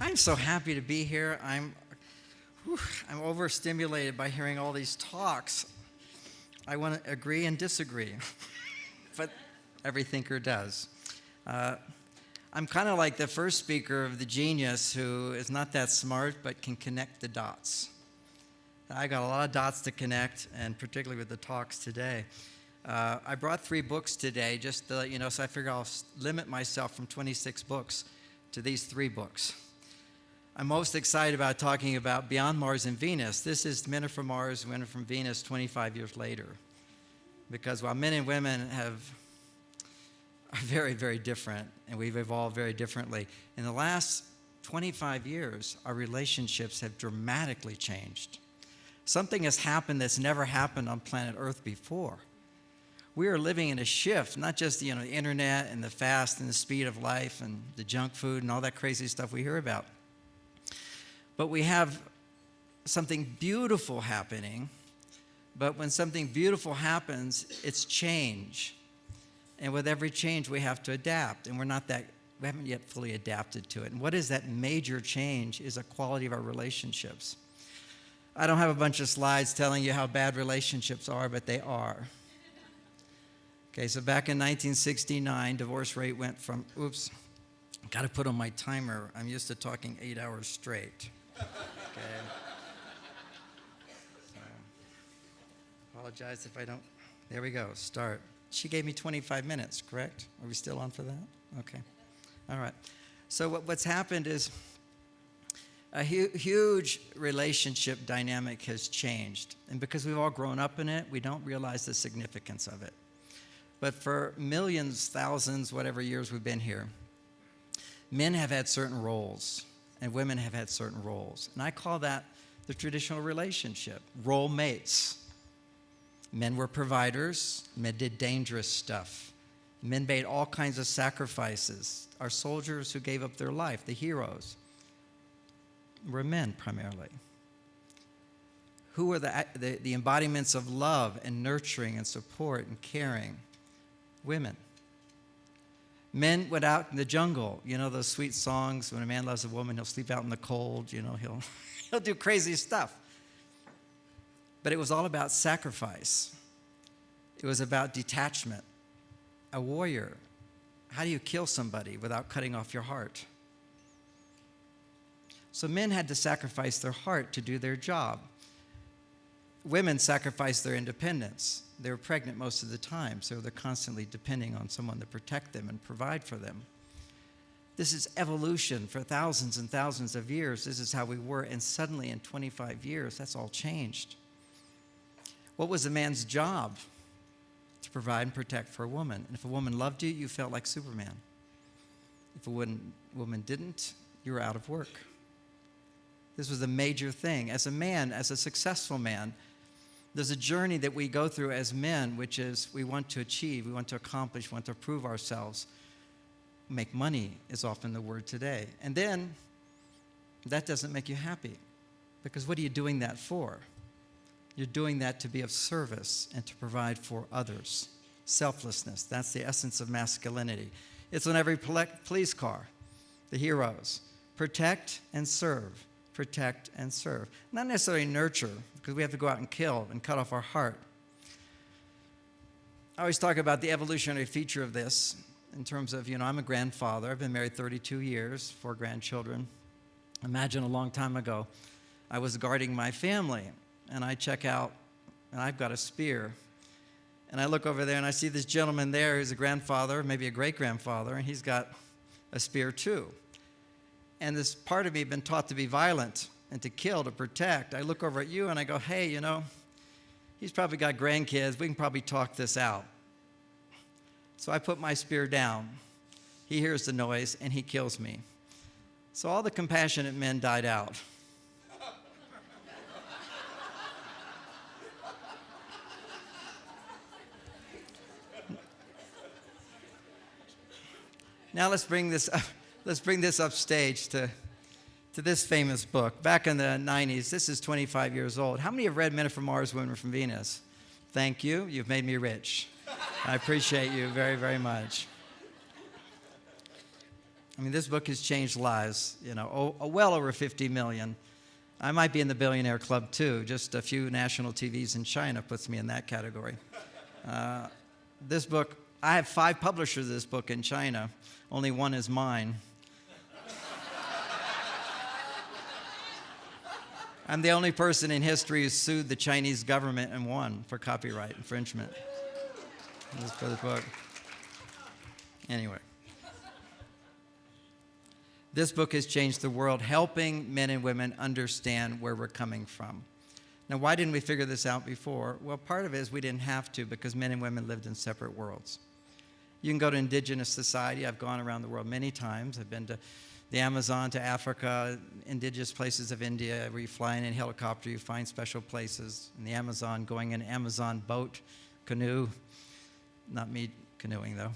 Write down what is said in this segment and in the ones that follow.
I'm so happy to be here. I'm overstimulated by hearing all these talks. I want to agree and disagree, but every thinker does. I'm kind of like the first speaker of the genius who is not that smart but can connect the dots. I got a lot of dots to connect, and particularly with the talks today. I brought 3 books today just to let you know, so I figure I'll limit myself from 26 books to these 3 books. I'm most excited about talking about Beyond Mars and Venus. This is Men Are From Mars, Women Are From Venus 25 years later. Because while men and women are very, very different, and we've evolved very differently, in the last 25 years, our relationships have dramatically changed. Something has happened that's never happened on planet Earth before. We are living in a shift, not just the internet and the fast and the speed of life and the junk food and all that crazy stuff we hear about. But we have something beautiful happening. But when something beautiful happens, it's change. And with every change, we have to adapt. And we haven't yet fully adapted to it. And what is that major change is the quality of our relationships. I don't have a bunch of slides telling you how bad relationships are, but they are. Okay, so back in 1969, divorce rate went from, got to put on my timer. I'm used to talking 8 hours straight. Okay. So, apologize if I don't. There we go. Start. She gave me 25 minutes, correct? Are we still on for that? Okay. All right. So what's happened is a huge relationship dynamic has changed. And because we've all grown up in it, we don't realize the significance of it. But for millions, thousands, whatever years we've been here, men have had certain roles, and women have had certain roles. And I call that the traditional relationship, role mates. Men were providers. Men did dangerous stuff. Men made all kinds of sacrifices. Our soldiers who gave up their life, the heroes, were men primarily. Who were the embodiments of love and nurturing and support and caring? Women. Men went out in the jungle. You know those sweet songs, when a man loves a woman, he'll sleep out in the cold, he'll do crazy stuff. But it was all about sacrifice. It was about detachment. A warrior. How do you kill somebody without cutting off your heart? So men had to sacrifice their heart to do their job. Women sacrificed their independence. They were pregnant most of the time, so they're constantly depending on someone to protect them and provide for them. This is evolution for thousands and thousands of years. This is how we were, and suddenly in 25 years, that's all changed. What was a man's job? To provide and protect for a woman. And if a woman loved you, you felt like Superman. If a woman didn't, you were out of work. This was a major thing. As a man, as a successful man, there's a journey that we go through as men, which is we want to achieve, we want to accomplish, we want to prove ourselves. Make money is often the word today. And then that doesn't make you happy, because what are you doing that for? You're doing that to be of service and to provide for others. Selflessness, that's the essence of masculinity. It's on every police car, the heroes. Protect and serve. Protect and serve. Not necessarily nurture, because we have to go out and kill and cut off our heart. I always talk about the evolutionary feature of this in terms of, I'm a grandfather. I've been married 32 years, 4 grandchildren. Imagine a long time ago, I was guarding my family, and I check out, and I've got a spear. And I look over there, and I see this gentleman there who's a grandfather, maybe a great-grandfather, and he's got a spear too. And this part of me had been taught to be violent and to kill, to protect. I look over at you and I go, hey, he's probably got grandkids. We can probably talk this out. So I put my spear down. He hears the noise and he kills me. So all the compassionate men died out. Now let's bring this upstage to this famous book. Back in the 90s, this is 25 years old. How many have read Men Are From Mars, Women Are From Venus? Thank you. You've made me rich. I appreciate you very, very much. I mean, this book has changed lives, well over 50 million. I might be in the billionaire club too. Just a few national TVs in China puts me in that category. This book, I have 5 publishers of this book in China. Only one is mine. I'm the only person in history who sued the Chinese government and won for copyright infringement. This is for the book. Anyway. This book has changed the world, helping men and women understand where we're coming from. Now, why didn't we figure this out before? Well, part of it is we didn't have to because men and women lived in separate worlds. You can go to indigenous society. I've gone around the world many times. I've been to the Amazon, to Africa, indigenous places of India, where you fly in a helicopter, you find special places. In the Amazon, going in an Amazon boat, canoe, not me canoeing though.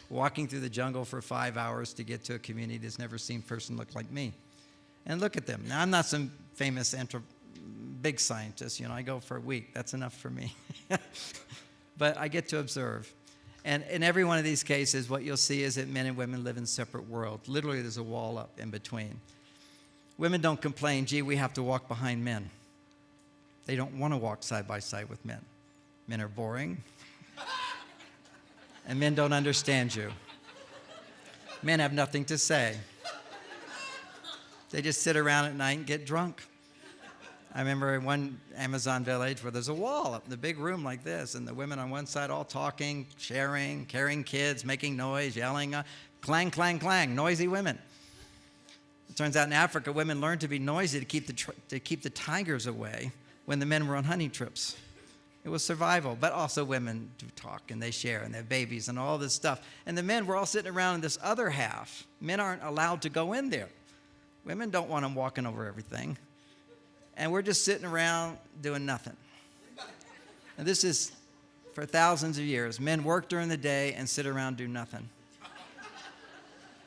Walking through the jungle for 5 hours to get to a community that's never seen a person look like me. And look at them. Now, I'm not some famous big scientist. I go for a week. That's enough for me. But I get to observe. And in every one of these cases, what you'll see is that men and women live in separate worlds. Literally, there's a wall up in between. Women don't complain, gee, we have to walk behind men. They don't want to walk side by side with men. Men are boring. And men don't understand you. Men have nothing to say. They just sit around at night and get drunk. I remember in one Amazon village where there's a wall up in the big room like this, and the women on one side all talking, sharing, carrying kids, making noise, yelling, clang, clang, clang, noisy women. It turns out in Africa, women learned to be noisy to keep the tigers away when the men were on hunting trips. It was survival, but also women do talk, and they share, and they have babies, and all this stuff. And the men were all sitting around in this other half. Men aren't allowed to go in there. Women don't want them walking over everything. And we're just sitting around doing nothing. And this is for thousands of years. Men work during the day and sit around, do nothing.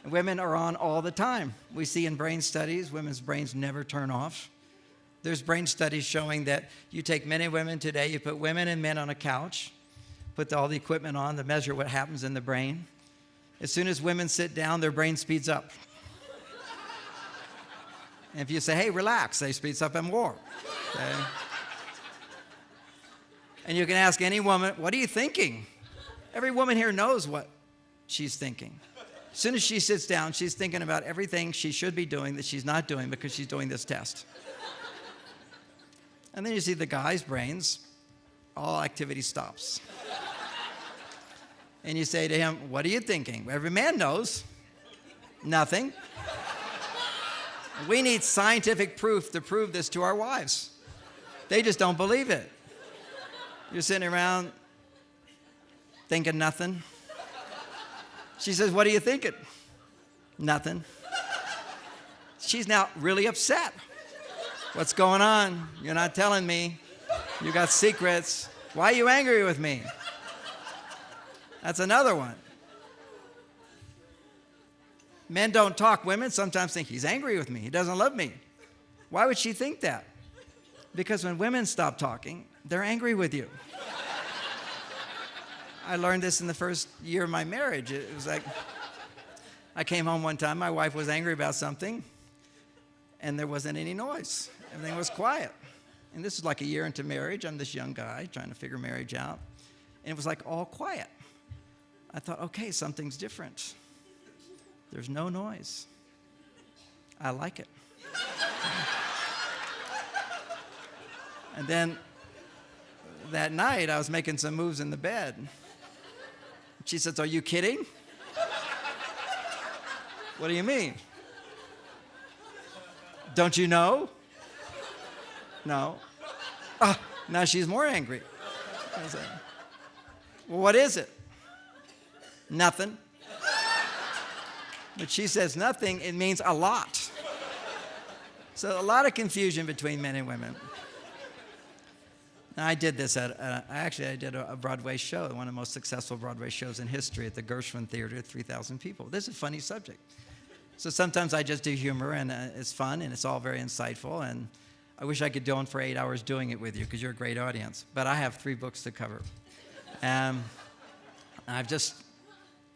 And women are on all the time. We see in brain studies, women's brains never turn off. There's brain studies showing that you take men and women today, you put women and men on a couch, put all the equipment on to measure what happens in the brain. As soon as women sit down, their brain speeds up. And if you say, hey, relax, they speeds up and more. Okay? And you can ask any woman, what are you thinking? Every woman here knows what she's thinking. As soon as she sits down, she's thinking about everything she should be doing that she's not doing because she's doing this test. And then you see the guy's brains, all activity stops. And you say to him, what are you thinking? Every man knows. Nothing. We need scientific proof to prove this to our wives. They just don't believe it. You're sitting around thinking nothing. She says, what are you thinking? Nothing. She's now really upset. What's going on? You're not telling me. You got secrets. Why are you angry with me? That's another one. Men don't talk. Women sometimes think he's angry with me. He doesn't love me. Why would she think that? Because when women stop talking, they're angry with you. I learned this in the first year of my marriage. It was like, I came home one time, my wife was angry about something, and there wasn't any noise. Everything was quiet. And this was like a year into marriage. I'm this young guy trying to figure marriage out. And it was like all quiet. I thought, okay, something's different. There's no noise. I like it. And then that night, I was making some moves in the bed. She says, are you kidding? What do you mean? Don't you know? No. Now she's more angry. I said, well, what is it? Nothing. But she says nothing, it means a lot. So a lot of confusion between men and women. Now, I did this I did a Broadway show, one of the most successful Broadway shows in history at the Gershwin Theater, 3,000 people. This is a funny subject. So sometimes I just do humor, and it's fun, and it's all very insightful, and I wish I could go on for 8 hours doing it with you, because you're a great audience. But I have 3 books to cover. I've just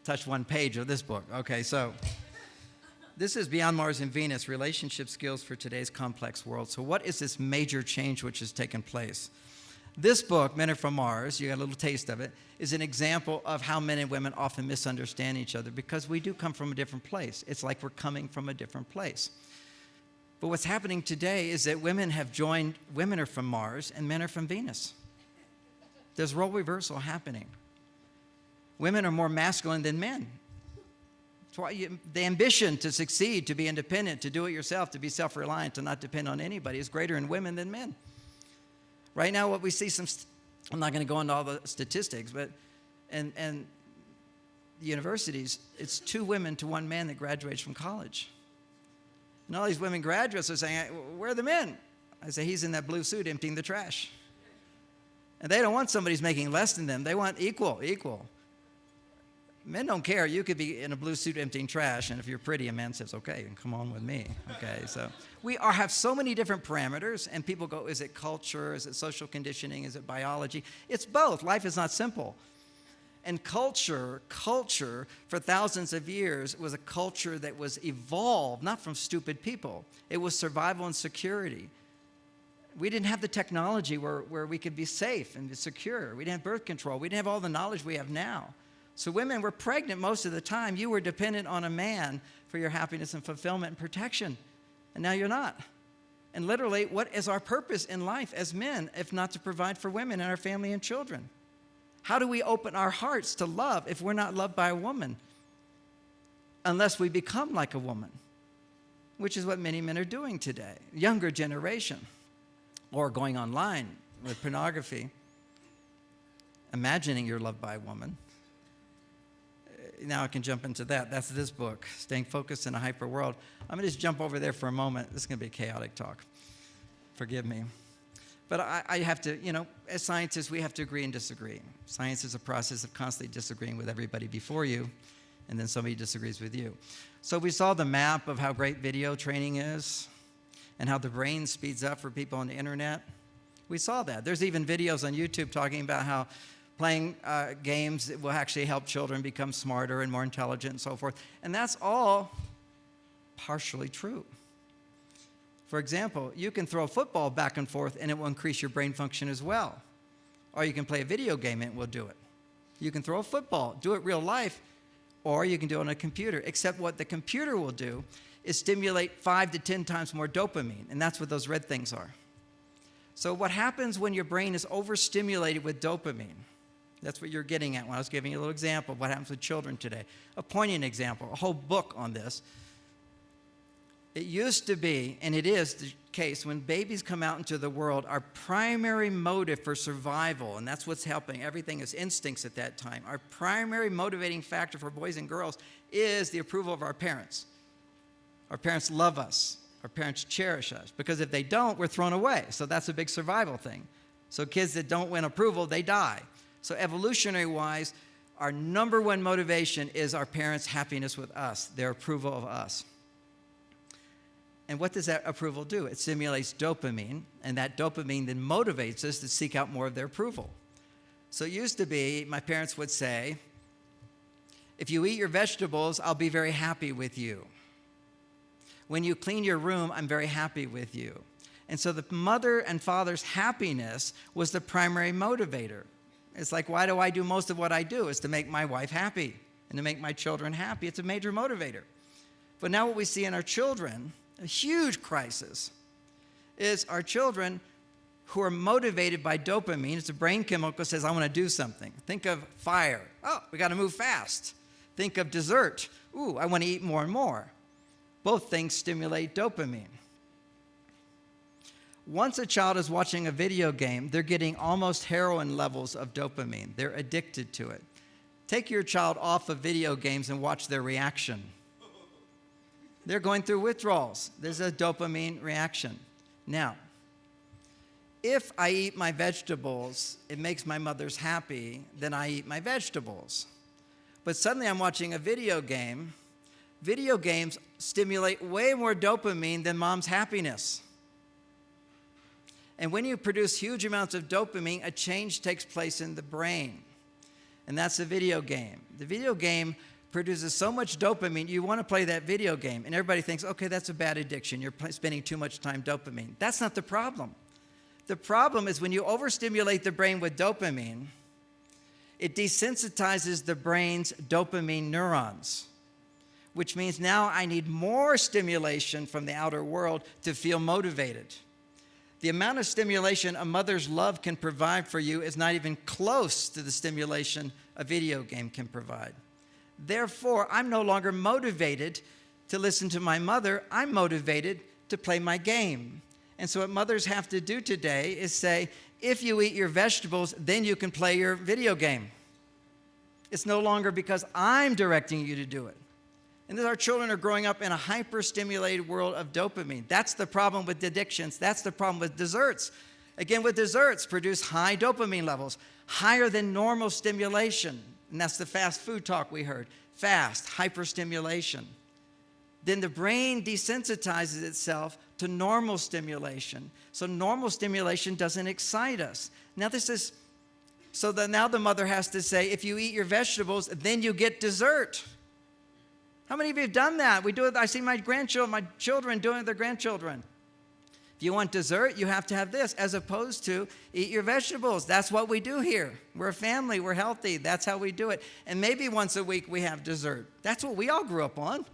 touch one page of this book. Okay, so this is Beyond Mars and Venus, Relationship Skills for Today's Complex World. So what is this major change which has taken place? This book, Men Are From Mars, you got a little taste of it, is an example of how men and women often misunderstand each other because we do come from a different place. It's like we're coming from a different place. But what's happening today is that women have joined, women are from Mars and men are from Venus. There's role reversal happening. Women are more masculine than men. That's why the ambition to succeed, to be independent, to do it yourself, to be self-reliant, to not depend on anybody is greater in women than men. Right now, what we see, I'm not going to go into all the statistics, but and universities, it's 2 women to 1 man that graduates from college. And all these women graduates are saying, where are the men? I say, he's in that blue suit emptying the trash. And they don't want somebody who's making less than them. They want equal. Men don't care. You could be in a blue suit emptying trash, and if you're pretty, a man says, okay, come on with me. Okay, so we have so many different parameters, and people go, is it culture? Is it social conditioning? Is it biology? It's both. Life is not simple. And culture for thousands of years was a culture that was evolved, not from stupid people. It was survival and security. We didn't have the technology where we could be safe and secure. We didn't have birth control. We didn't have all the knowledge we have now. So women were pregnant most of the time. You were dependent on a man for your happiness and fulfillment and protection. And now you're not. And literally, what is our purpose in life as men if not to provide for women and our family and children? How do we open our hearts to love if we're not loved by a woman? Unless we become like a woman, which is what many men are doing today. Younger generation, or going online with pornography, imagining you're loved by a woman. Now I can jump into that. That's this book, Staying Focused in a Hyper World. I'm going to just jump over there for a moment. This is going to be a chaotic talk. Forgive me. But I have to, as scientists, we have to agree and disagree. Science is a process of constantly disagreeing with everybody before you, and then somebody disagrees with you. So we saw the map of how great video training is and how the brain speeds up for people on the internet. We saw that. There's even videos on YouTube talking about how playing games will actually help children become smarter and more intelligent and so forth. And that's all partially true. For example, you can throw a football back and forth and it will increase your brain function as well. Or you can play a video game and it will do it. You can throw a football, do it real life, or you can do it on a computer. Except what the computer will do is stimulate 5 to 10 times more dopamine, and that's what those red things are. So what happens when your brain is overstimulated with dopamine? That's what you're getting at when I was giving you a little example of what happens with children today. A poignant example, a whole book on this. It used to be, and it is the case, when babies come out into the world, our primary motive for survival, and that's what's helping, everything is instincts at that time, our primary motivating factor for boys and girls is the approval of our parents. Our parents love us. Our parents cherish us. Because if they don't, we're thrown away. So that's a big survival thing. So kids that don't win approval, they die. So evolutionary-wise, our number one motivation is our parents' happiness with us, their approval of us. And what does that approval do? It stimulates dopamine, and that dopamine then motivates us to seek out more of their approval. So it used to be, my parents would say, if you eat your vegetables, I'll be very happy with you. When you clean your room, I'm very happy with you. And so the mother and father's happiness was the primary motivator. It's like, why do I do most of what I do? It's to make my wife happy and to make my children happy. It's a major motivator. But now what we see in our children, a huge crisis, is our children who are motivated by dopamine. It's a brain chemical that says, I want to do something. Think of fire. Oh, we got to move fast. Think of dessert. Ooh, I want to eat more and more. Both things stimulate dopamine. Once a child is watching a video game, they're getting almost heroin levels of dopamine. They're addicted to it. Take your child off of video games and watch their reaction. They're going through withdrawals. There's a dopamine reaction. Now, if I eat my vegetables, it makes my mother's happy, then I eat my vegetables. But suddenly I'm watching a video game. Video games stimulate way more dopamine than mom's happiness. And when you produce huge amounts of dopamine, a change takes place in the brain. And that's the video game. The video game produces so much dopamine, you want to play that video game. And everybody thinks, okay, that's a bad addiction. You're spending too much time dopamine. That's not the problem. The problem is when you overstimulate the brain with dopamine, it desensitizes the brain's dopamine neurons, which means now I need more stimulation from the outer world to feel motivated. The amount of stimulation a mother's love can provide for you is not even close to the stimulation a video game can provide. Therefore, I'm no longer motivated to listen to my mother. I'm motivated to play my game. And so what mothers have to do today is say, if you eat your vegetables, then you can play your video game. It's no longer because I'm directing you to do it. And then our children are growing up in a hyper-stimulated world of dopamine. That's the problem with addictions. That's the problem with desserts. Again, with desserts, produce high dopamine levels, higher than normal stimulation. And that's the fast food talk we heard. Fast, hyperstimulation. Then the brain desensitizes itself to normal stimulation. So normal stimulation doesn't excite us. Now now the mother has to say, if you eat your vegetables, then you get dessert. How many of you have done that? We do it. I see my children doing it with their grandchildren. If you want dessert, you have to have this, as opposed to eat your vegetables. That's what we do here. We're a family. We're healthy. That's how we do it. And maybe once a week we have dessert. That's what we all grew up on.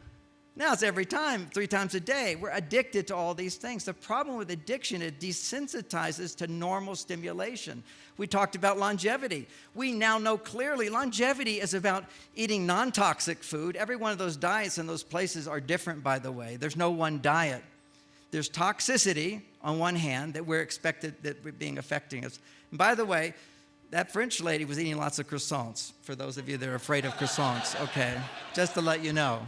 Now it's every time, 3 times a day. We're addicted to all these things. The problem with addiction, it desensitizes to normal stimulation. We talked about longevity. We now know clearly longevity is about eating non-toxic food. Every one of those diets in those places are different, by the way. There's no one diet. There's toxicity on one hand that we're expected that we're being affecting us. And by the way, that French lady was eating lots of croissants, for those of you that are afraid of croissants, okay? Just to let you know.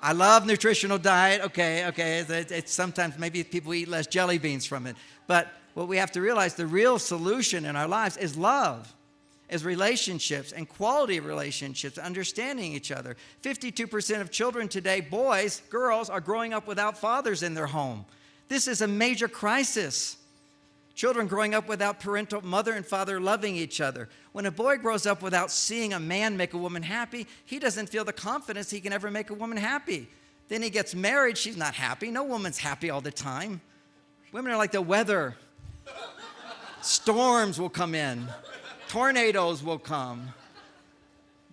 I love nutritional diet, okay. It's sometimes maybe people eat less jelly beans from it. But what we have to realize, the real solution in our lives is love, is relationships and quality relationships, understanding each other. 52% of children today, boys, girls, are growing up without fathers in their home. This is a major crisis. Children growing up without parental mother and father loving each other. When a boy grows up without seeing a man make a woman happy, he doesn't feel the confidence he can ever make a woman happy. Then he gets married, she's not happy. No woman's happy all the time. Women are like the weather. Storms will come in. Tornadoes will come.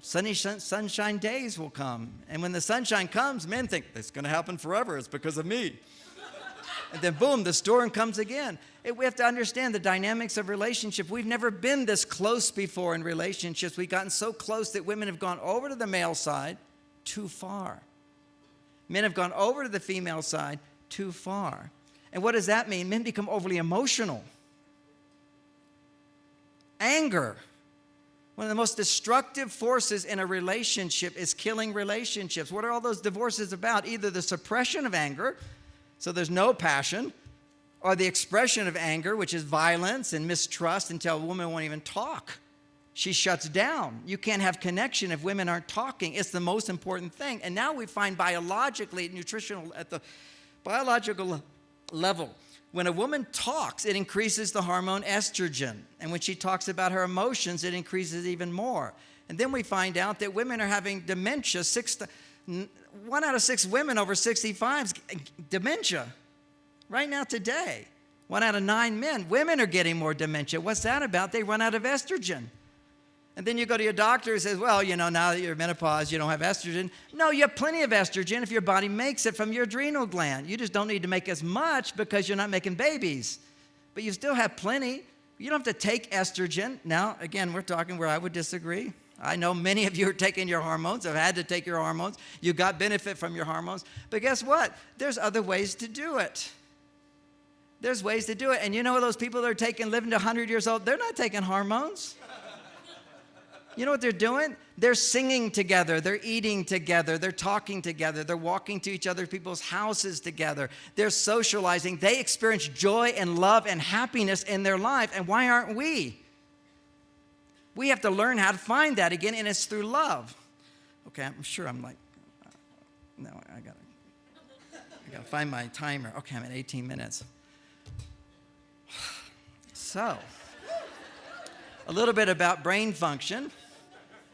Sunshine days will come. And when the sunshine comes, men think, it's going to happen forever. It's because of me. And then boom, the storm comes again. We have to understand the dynamics of relationship. We've never been this close before in relationships. We've gotten so close that women have gone over to the male side too far. Men have gone over to the female side too far. And what does that mean? Men become overly emotional. Anger. One of the most destructive forces in a relationship is killing relationships. What are all those divorces about? Either the suppression of anger, so there's no passion, or the expression of anger, which is violence and mistrust until a woman won't even talk. She shuts down. You can't have connection if women aren't talking. It's the most important thing. And now we find biologically, at the biological level, when a woman talks, it increases the hormone estrogen. And when she talks about her emotions, it increases even more. And then we find out that women are having dementia. 1 out of 6 women over 65's dementia. Right now today, 1 out of 9 men. Women are getting more dementia. What's that about? They run out of estrogen. And then you go to your doctor who says, well, now that you're menopause, you don't have estrogen. No, you have plenty of estrogen if your body makes it from your adrenal gland. You just don't need to make as much because you're not making babies. But you still have plenty. You don't have to take estrogen. Now, again, we're talking where I would disagree. I know many of you are taking your hormones, have had to take your hormones. You got benefit from your hormones. But guess what? There's other ways to do it. There's ways to do it. And you know those people that are living to 100 years old, they're not taking hormones. You know what they're doing? They're singing together. They're eating together. They're talking together. They're walking to each other people's houses together. They're socializing. They experience joy and love and happiness in their life. And why aren't we? We have to learn how to find that again, and it's through love. Okay, I'm sure I'm like, no, I gotta find my timer. Okay, I'm at 18 minutes. So, a little bit about brain function.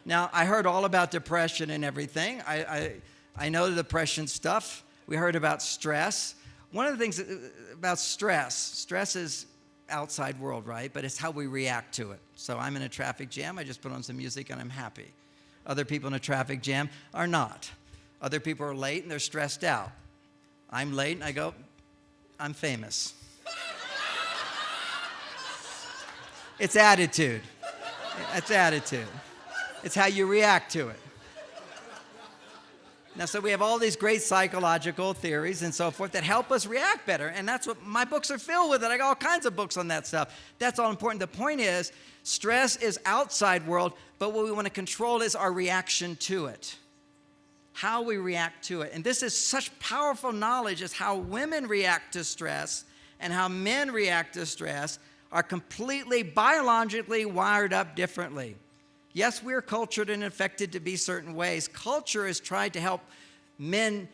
Now, I heard all about depression and everything. I know the depression stuff. We heard about stress. One of the things about stress is outside world, right? But it's how we react to it. So I'm in a traffic jam. I just put on some music and I'm happy. Other people in a traffic jam are not. Other people are late and they're stressed out. I'm late and I go, I'm famous. It's attitude. It's attitude. It's how you react to it. Now, so we have all these great psychological theories and so forth that help us react better. And that's what my books are filled with. I got all kinds of books on that stuff. That's all important. The point is, stress is outside world, but what we want to control is our reaction to it. How we react to it. And this is such powerful knowledge, is how women react to stress and how men react to stress are completely biologically wired up differently. Yes, we're cultured and affected to be certain ways. Culture has tried to help men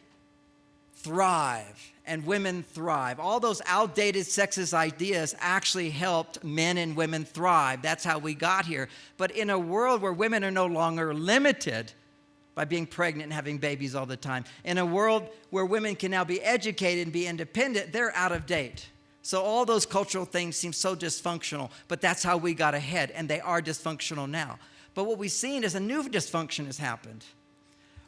thrive and women thrive. All those outdated sexist ideas actually helped men and women thrive. That's how we got here. But in a world where women are no longer limited by being pregnant and having babies all the time, in a world where women can now be educated and be independent, they're out of date. So all those cultural things seem so dysfunctional, but that's how we got ahead, and they are dysfunctional now. But what we've seen is a new dysfunction has happened.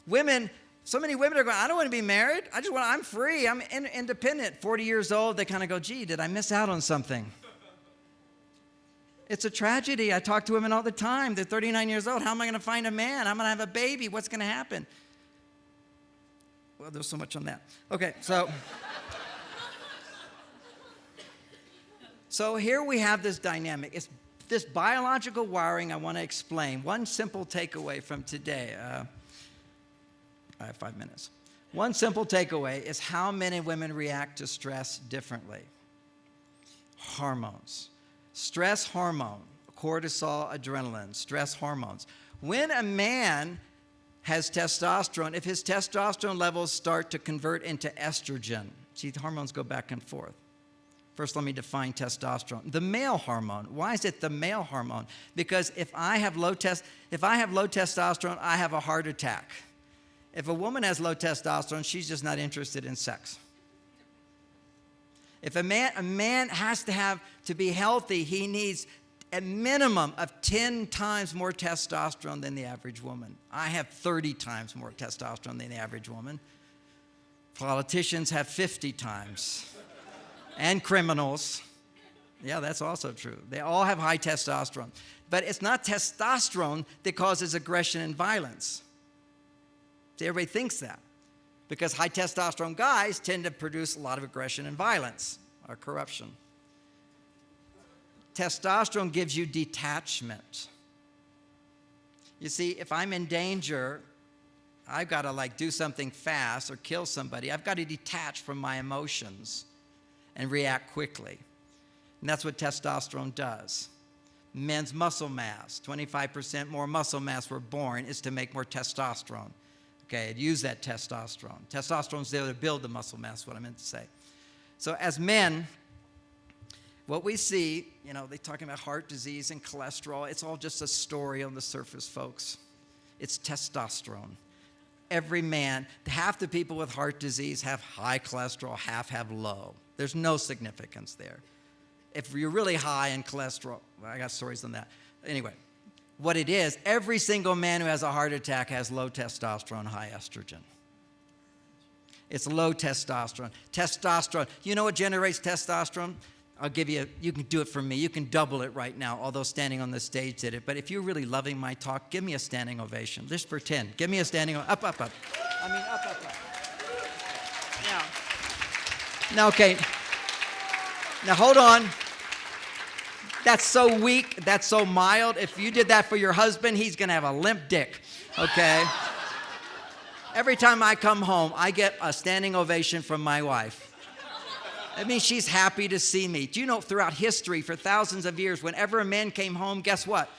Women, so many women are going, I don't want to be married. I'm free. I'm independent. 40 years old, they kind of go, gee, did I miss out on something? It's a tragedy. I talk to women all the time. They're 39 years old. How am I going to find a man? I'm going to have a baby. What's going to happen? Well, there's so much on that. Okay, so here we have this dynamic. It's this biological wiring I want to explain. One simple takeaway from today. I have 5 minutes. One simple takeaway is how men and women react to stress differently. Hormones. Stress hormone, cortisol, adrenaline, stress hormones. When a man has testosterone, if his testosterone levels start to convert into estrogen, see, the hormones go back and forth. First, let me define testosterone. The male hormone. Why is it the male hormone? Because if I have low testosterone, I have a heart attack. If a woman has low testosterone, she's just not interested in sex. If a man has to be healthy, he needs a minimum of 10 times more testosterone than the average woman. I have 30 times more testosterone than the average woman. Politicians have 50 times. And criminals. Yeah, that's also true. They all have high testosterone. But it's not testosterone that causes aggression and violence. See, everybody thinks that. Because high testosterone guys tend to produce a lot of aggression and violence or corruption. Testosterone gives you detachment. You see, if I'm in danger, I've got to do something fast or kill somebody. I've got to detach from my emotions and react quickly. And that's what testosterone does. Men's muscle mass, 25% more muscle mass we're born is to make more testosterone. Okay, use that testosterone. Testosterone's there to build the muscle mass, what I meant to say. So as men, what we see, they're talking about heart disease and cholesterol. It's all just a story on the surface, folks. It's testosterone. Every man, half the people with heart disease have high cholesterol, half have low. There's no significance there. If you're really high in cholesterol, well, I got stories on that. Anyway, what it is, every single man who has a heart attack has low testosterone, high estrogen. It's low testosterone. Testosterone, you know what generates testosterone? I'll give you, you can do it for me. You can double it right now, although standing on the stage did it. But if you're really loving my talk, give me a standing ovation. Just pretend. Give me a standing ovation. Up. I mean, up. Now, okay. Now, hold on. That's so weak. That's so mild. If you did that for your husband, he's going to have a limp dick. Okay? Every time I come home, I get a standing ovation from my wife. That means she's happy to see me. Do you know, throughout history, for thousands of years, whenever a man came home, guess what?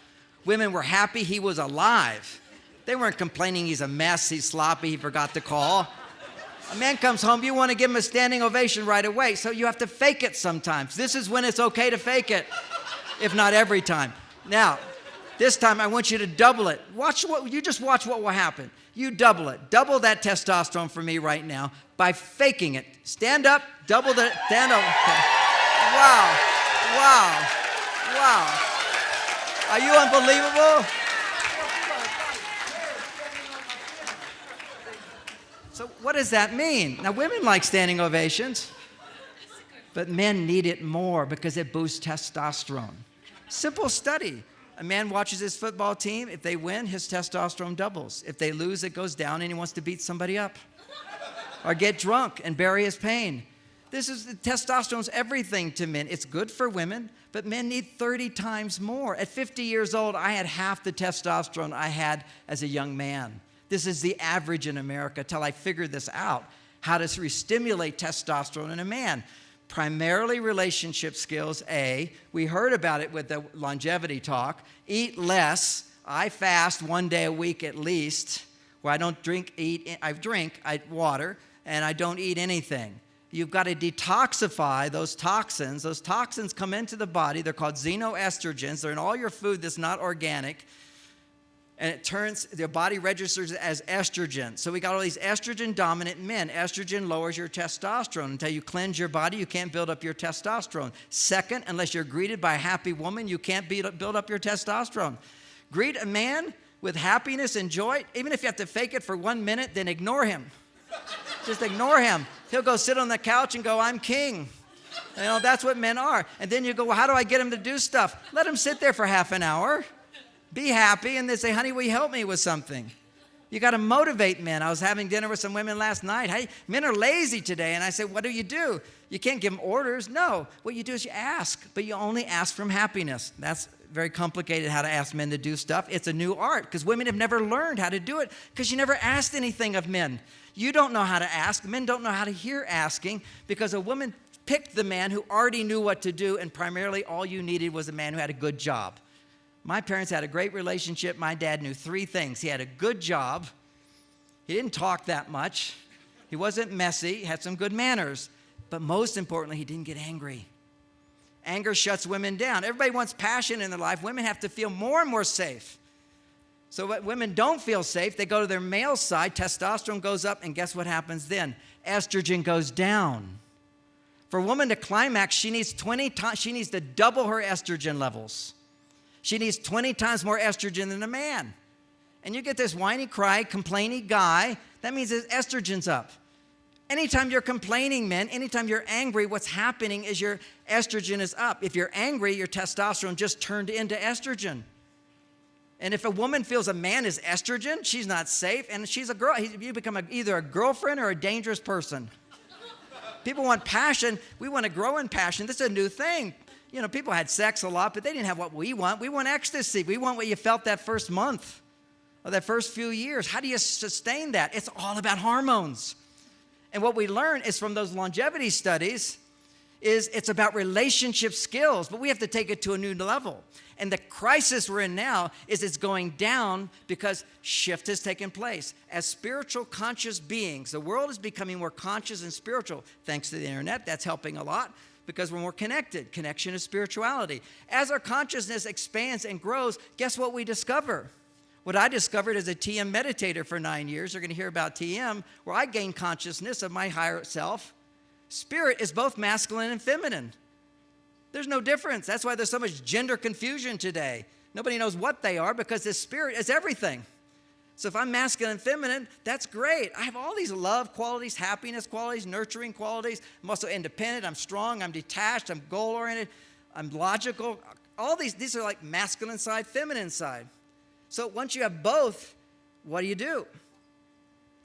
Women were happy he was alive. They weren't complaining he's a mess, he's sloppy, he forgot to call. A man comes home, you want to give him a standing ovation right away, so you have to fake it sometimes. This is when it's okay to fake it, if not every time. Now, this time I want you to double it. Just watch what will happen. You double it. Double that testosterone for me right now by faking it. Stand up, stand up. Okay. Wow, wow, wow. Are you unbelievable? So what does that mean? Now, women like standing ovations, but men need it more because it boosts testosterone. Simple study. A man watches his football team. If they win, his testosterone doubles. If they lose, it goes down and he wants to beat somebody up or get drunk and bury his pain. Testosterone's everything to men. It's good for women, but men need 30 times more. At 50 years old, I had half the testosterone I had as a young man. This is the average in America till I figured this out, how to re-stimulate testosterone in a man. Primarily relationship skills, A. We heard about it with the longevity talk. Eat less. I fast 1 day a week at least, where I don't I water, and I don't eat anything. You've got to detoxify those toxins. Those toxins come into the body. They're called xenoestrogens. They're in all your food that's not organic. And the body registers as estrogen. So we got all these estrogen-dominant men. Estrogen lowers your testosterone. Until you cleanse your body, you can't build up your testosterone. Second, unless you're greeted by a happy woman, you can't build up your testosterone. Greet a man with happiness and joy. Even if you have to fake it for 1 minute, then ignore him. Just ignore him. He'll go sit on the couch and go, I'm king. You know, that's what men are. And then you go, well, how do I get him to do stuff? Let him sit there for half an hour. Be happy, and they say, honey, will you help me with something? You got to motivate men. I was having dinner with some women last night. Hey, men are lazy today. And I said, what do? You can't give them orders. No. What you do is you ask, but you only ask from happiness. That's very complicated how to ask men to do stuff. It's a new art because women have never learned how to do it because you never asked anything of men. You don't know how to ask. Men don't know how to hear asking because a woman picked the man who already knew what to do, and primarily all you needed was a man who had a good job. My parents had a great relationship. My dad knew 3 things. He had a good job. He didn't talk that much. He wasn't messy. He had some good manners. But most importantly, he didn't get angry. Anger shuts women down. Everybody wants passion in their life. Women have to feel more and more safe. So when women don't feel safe, they go to their male side. Testosterone goes up, and guess what happens then? Estrogen goes down. For a woman to climax, she needs to double her estrogen levels. She needs 20 times more estrogen than a man. And you get this whiny, cry, complaining guy, that means his estrogen's up. Anytime you're complaining, men, anytime you're angry, what's happening is your estrogen is up. If you're angry, your testosterone just turned into estrogen. And if a woman feels a man is estrogen, she's not safe, and she's a girl. You become either a girlfriend or a dangerous person. People want passion. We want to grow in passion. This is a new thing. You know, people had sex a lot, but they didn't have what we want. We want ecstasy. We want what you felt that first month or that first few years. How do you sustain that? It's all about hormones. And what we learn is from those longevity studies is it's about relationship skills, but we have to take it to a new level. And the crisis we're in now is it's going down because shift has taken place. As spiritual conscious beings, the world is becoming more conscious and spiritual thanks to the internet. That's helping a lot. Because we're more connected. Connection is spirituality. As our consciousness expands and grows, guess what we discover? What I discovered as a TM meditator for 9 years, you're going to hear about TM, where I gained consciousness of my higher self. Spirit is both masculine and feminine. There's no difference. That's why there's so much gender confusion today. Nobody knows what they are because this spirit is everything. So if I'm masculine and feminine, that's great. I have all these love qualities, happiness qualities, nurturing qualities. I'm also independent. I'm strong. I'm detached. I'm goal-oriented. I'm logical. All these are like masculine side, feminine side. So once you have both, what do?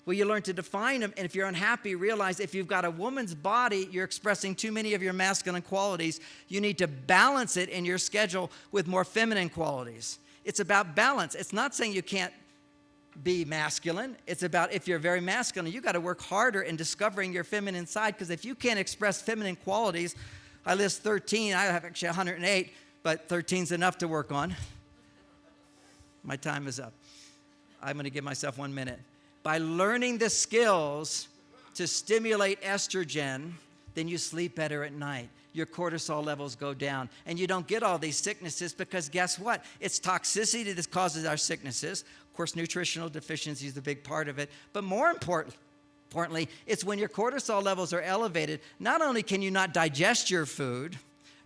Well, you learn to define them. And if you're unhappy, realize if you've got a woman's body, you're expressing too many of your masculine qualities. You need to balance it in your schedule with more feminine qualities. It's about balance. It's not saying you can't be masculine. It's about if you're very masculine, you got to work harder in discovering your feminine side, because if you can't express feminine qualities, I list 13. I have actually 108, but 13 is enough to work on. My time is up. I'm going to give myself 1 minute. By learning the skills to stimulate estrogen, then you sleep better at night. Your cortisol levels go down. And you don't get all these sicknesses because guess what? It's toxicity that causes our sicknesses. Of course, nutritional deficiency is the big part of it. But more importantly, it's when your cortisol levels are elevated, not only can you not digest your food,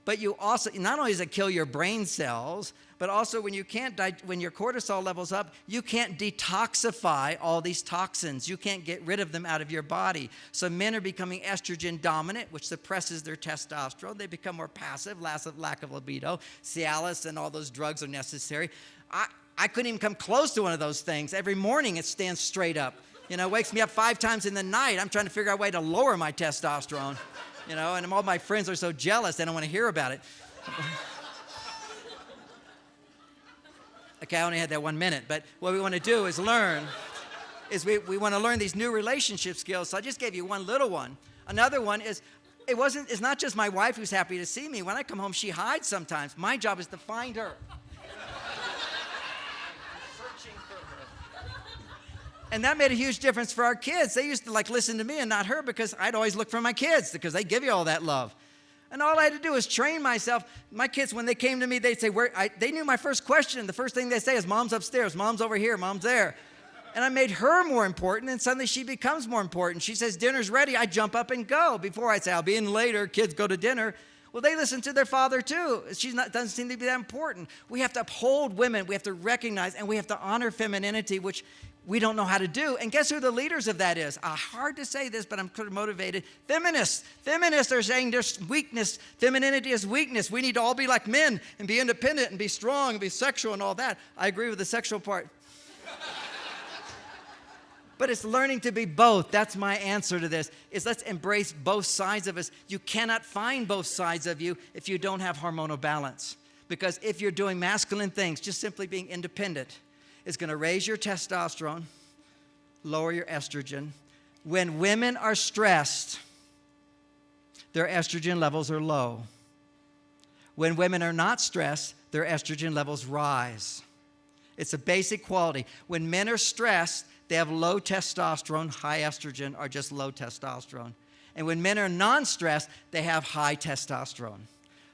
but you also, not only does it kill your brain cells, but also when your cortisol level's up, you can't detoxify all these toxins. You can't get rid of them out of your body. So men are becoming estrogen dominant, which suppresses their testosterone. They become more passive, lack of libido. Cialis and all those drugs are necessary. I couldn't even come close to one of those things. Every morning it stands straight up. Wakes me up 5 times in the night. I'm trying to figure out a way to lower my testosterone. And all my friends are so jealous, they don't want to hear about it. Okay, I only had that 1 minute, but what we want to do is learn, we want to learn these new relationship skills. So I just gave you one little one. Another one is, it's not just my wife who's happy to see me. When I come home, she hides sometimes. My job is to find her. And that made a huge difference for our kids. They used to listen to me and not her because I'd always look for my kids because they give you all that love. And all I had to do was train myself. My kids, when they came to me, they'd say, they knew my first question. The first thing they say is, Mom's upstairs, Mom's over here, Mom's there. And I made her more important, and suddenly she becomes more important. She says, dinner's ready. I jump up and go. Before I'd say, I'll be in later. Kids go to dinner. Well, they listen to their father too. Doesn't seem to be that important. We have to uphold women. We have to recognize, and we have to honor femininity, which we don't know how to do. And guess who the leaders of that is? Hard to say this, but I'm kind of motivated. Feminists. Feminists are saying there's weakness. Femininity is weakness. We need to all be like men and be independent and be strong and be sexual and all that. I agree with the sexual part. But it's learning to be both. That's my answer to this, is let's embrace both sides of us. You cannot find both sides of you if you don't have hormonal balance. Because if you're doing masculine things, just simply being independent, it's going to raise your testosterone, lower your estrogen. When women are stressed, their estrogen levels are low. When women are not stressed, their estrogen levels rise. It's a basic quality. When men are stressed, they have low testosterone, high estrogen, or just low testosterone. And when men are non-stressed, they have high testosterone.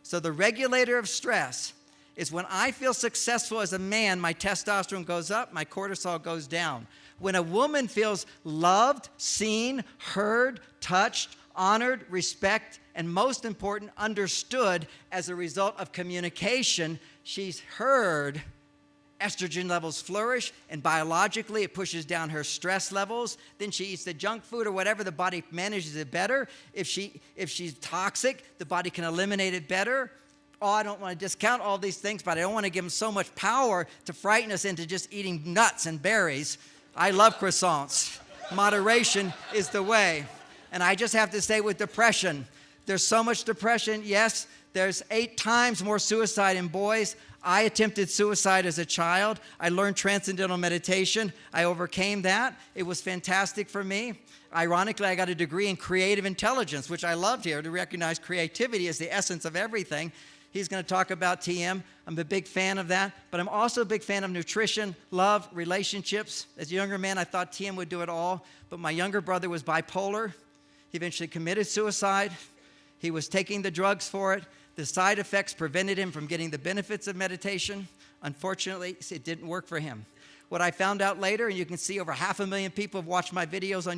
So the regulator of stress is when I feel successful as a man, my testosterone goes up, my cortisol goes down. When a woman feels loved, seen, heard, touched, honored, respected, and most important, understood as a result of communication, she's heard, estrogen levels flourish, and biologically it pushes down her stress levels. Then she eats the junk food or whatever, the body manages it better. If she's toxic, the body can eliminate it better. Oh, I don't want to discount all these things, but I don't want to give them so much power to frighten us into just eating nuts and berries. I love croissants. Moderation is the way. And I just have to say with depression, there's so much depression. Yes, there's 8 times more suicide in boys. I attempted suicide as a child. I learned transcendental meditation. I overcame that. It was fantastic for me. Ironically, I got a degree in creative intelligence, which I loved here, to recognize creativity as the essence of everything. He's going to talk about TM. I'm a big fan of that. But I'm also a big fan of nutrition, love, relationships. As a younger man, I thought TM would do it all. But my younger brother was bipolar. He eventually committed suicide. He was taking the drugs for it. The side effects prevented him from getting the benefits of meditation. Unfortunately, it didn't work for him. What I found out later, and you can see over 500,000 people have watched my videos on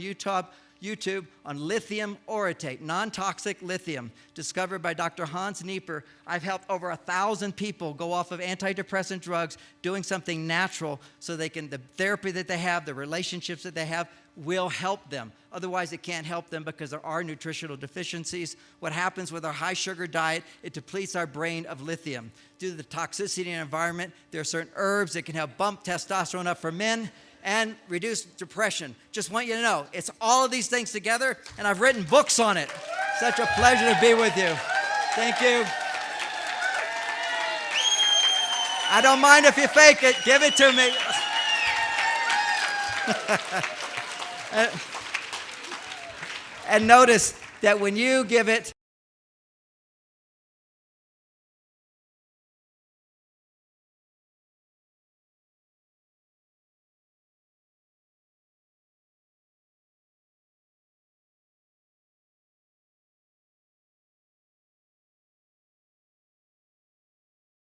YouTube on lithium orotate, non-toxic lithium, discovered by Dr. Hans Nieper. I've helped over 1,000 people go off of antidepressant drugs, doing something natural so the therapy that they have, the relationships that they have will help them. Otherwise, it can't help them because there are nutritional deficiencies. What happens with our high sugar diet, it depletes our brain of lithium. Due to the toxicity in the environment, there are certain herbs that can help bump testosterone up for men and reduce depression. Just want you to know, it's all of these things together, and I've written books on it. Such a pleasure to be with you. Thank you. I don't mind if you fake it. Give it to me. And notice that when you give it,